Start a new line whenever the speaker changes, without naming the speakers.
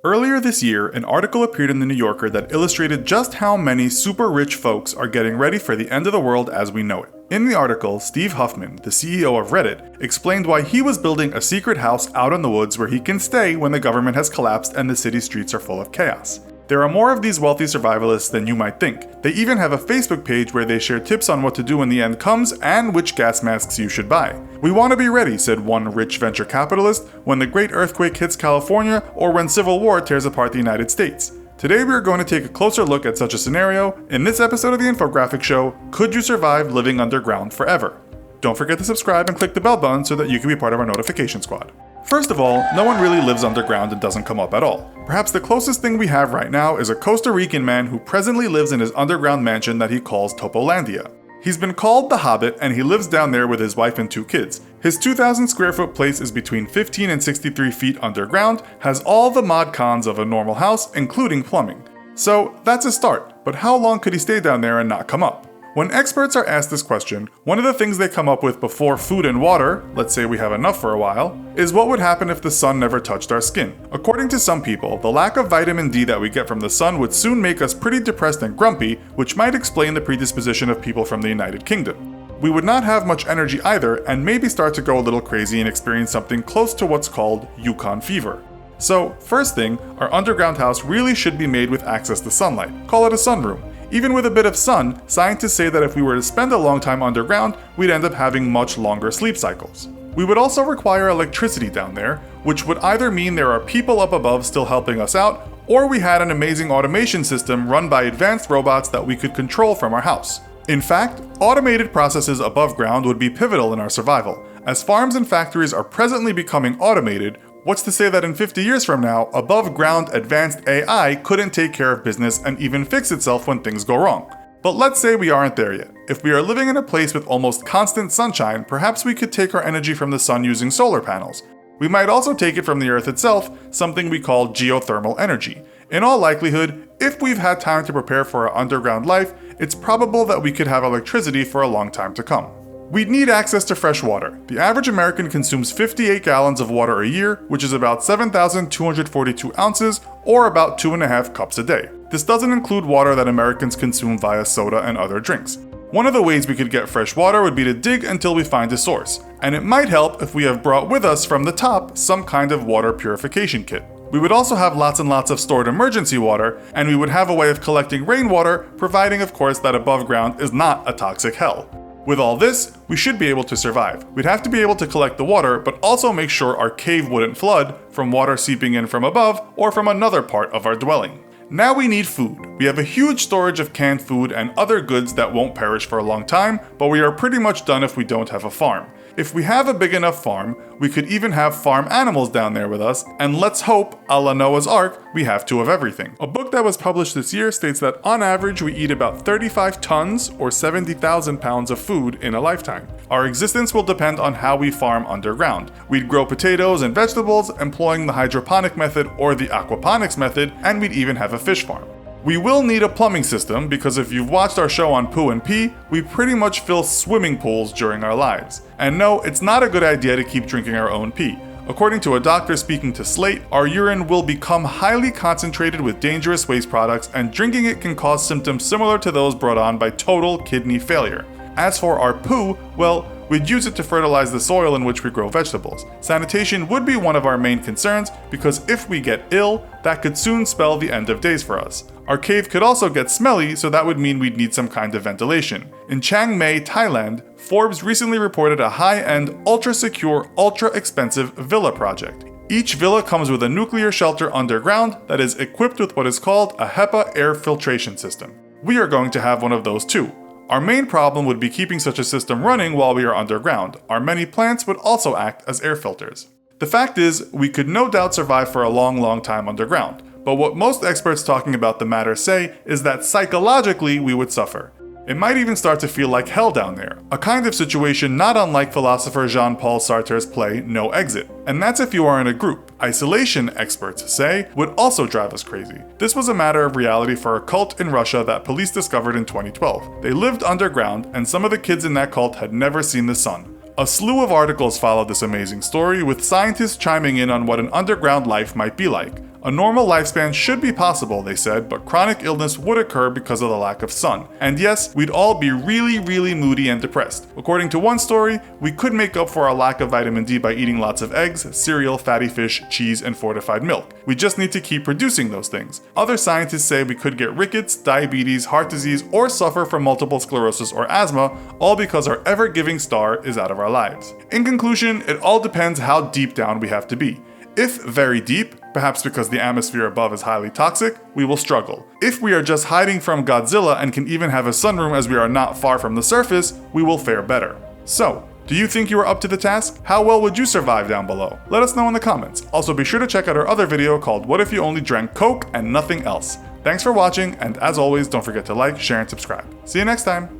Earlier this year, an article appeared in the New Yorker that illustrated just how many super rich folks are getting ready for the end of the world as we know it. In the article, Steve Huffman, the CEO of Reddit, explained why he was building a secret house out in the woods where he can stay when the government has collapsed and the city streets are full of chaos. There are more of these wealthy survivalists than you might think. They even have a Facebook page where they share tips on what to do when the end comes and which gas masks you should buy. "We want to be ready," said one rich venture capitalist, "when the great earthquake hits California or when civil war tears apart the United States." Today we are going to take a closer look at such a scenario in this episode of the Infographics show, Could You Survive Living Underground Forever? Don't forget to subscribe and click the bell button so that you can be part of our notification squad. First of all, no one really lives underground and doesn't come up at all. Perhaps the closest thing we have right now is a Costa Rican man who presently lives in his underground mansion that he calls Topolandia. He's been called the Hobbit and he lives down there with his wife and 2 kids. His 2,000 square foot place is between 15 and 63 feet underground, has all the mod cons of a normal house, including plumbing. So that's a start, but how long could he stay down there and not come up? When experts are asked this question, one of the things they come up with before food and water, let's say we have enough for a while, is what would happen if the sun never touched our skin. According to some people, the lack of vitamin D that we get from the sun would soon make us pretty depressed and grumpy, which might explain the predisposition of people from the United Kingdom. We would not have much energy either, and maybe start to go a little crazy and experience something close to what's called Yukon fever. So, first thing, our underground house really should be made with access to sunlight. Call it a sunroom. Even with a bit of sun, scientists say that if we were to spend a long time underground, we'd end up having much longer sleep cycles. We would also require electricity down there, which would either mean there are people up above still helping us out, or we had an amazing automation system run by advanced robots that we could control from our house. In fact, automated processes above ground would be pivotal in our survival. As farms and factories are presently becoming automated, what's to say that in 50 years from now, above-ground advanced AI couldn't take care of business and even fix itself when things go wrong? But let's say we aren't there yet. If we are living in a place with almost constant sunshine, perhaps we could take our energy from the sun using solar panels. We might also take it from the earth itself, something we call geothermal energy. In all likelihood, if we've had time to prepare for our underground life, it's probable that we could have electricity for a long time to come. We'd need access to fresh water. The average American consumes 58 gallons of water a year, which is about 7,242 ounces, or about 2.5 cups a day. This doesn't include water that Americans consume via soda and other drinks. One of the ways we could get fresh water would be to dig until we find a source, and it might help if we have brought with us from the top some kind of water purification kit. We would also have lots and lots of stored emergency water, and we would have a way of collecting rainwater, providing of course that above ground is not a toxic hell. With all this, we should be able to survive. We'd have to be able to collect the water, but also make sure our cave wouldn't flood from water seeping in from above or from another part of our dwelling. Now we need food. We have a huge storage of canned food and other goods that won't perish for a long time, but we are pretty much done if we don't have a farm. If we have a big enough farm, we could even have farm animals down there with us, and let's hope, a la Noah's Ark, we have 2 of everything. A book that was published this year states that on average we eat about 35 tons or 70,000 pounds of food in a lifetime. Our existence will depend on how we farm underground. We'd grow potatoes and vegetables employing the hydroponic method or the aquaponics method, and we'd even have a fish farm. We will need a plumbing system because if you've watched our show on poo and pee, we pretty much fill swimming pools during our lives. And no, it's not a good idea to keep drinking our own pee. According to a doctor speaking to Slate, our urine will become highly concentrated with dangerous waste products, and drinking it can cause symptoms similar to those brought on by total kidney failure. As for our poo, well, we'd use it to fertilize the soil in which we grow vegetables. Sanitation would be one of our main concerns because if we get ill, that could soon spell the end of days for us. Our cave could also get smelly, so that would mean we'd need some kind of ventilation. In Chiang Mai, Thailand, Forbes recently reported a high-end, ultra-secure, ultra-expensive villa project. Each villa comes with a nuclear shelter underground that is equipped with what is called a HEPA air filtration system. We are going to have one of those too. Our main problem would be keeping such a system running while we are underground. Our many plants would also act as air filters. The fact is, we could no doubt survive for a long time underground. But what most experts talking about the matter say is that psychologically we would suffer. It might even start to feel like hell down there, a kind of situation not unlike philosopher Jean-Paul Sartre's play No Exit. And that's if you are in a group. Isolation, experts say, would also drive us crazy. This was a matter of reality for a cult in Russia that police discovered in 2012. They lived underground, and some of the kids in that cult had never seen the sun. A slew of articles followed this amazing story, with scientists chiming in on what an underground life might be like. A normal lifespan should be possible, they said, but chronic illness would occur because of the lack of sun. And yes, we'd all be really moody and depressed. According to one story, we could make up for our lack of vitamin D by eating lots of eggs, cereal, fatty fish, cheese, and fortified milk. We just need to keep producing those things. Other scientists say we could get rickets, diabetes, heart disease, or suffer from multiple sclerosis or asthma, all because our ever-giving star is out of our lives. In conclusion, it all depends how deep down we have to be. If very deep, perhaps because the atmosphere above is highly toxic, we will struggle. If we are just hiding from Godzilla and can even have a sunroom as we are not far from the surface, we will fare better. So, do you think you are up to the task? How well would you survive down below? Let us know in the comments. Also be sure to check out our other video called What If You Only Drank Coke and Nothing Else? Thanks for watching, and as always, don't forget to like, share, and subscribe. See you next time!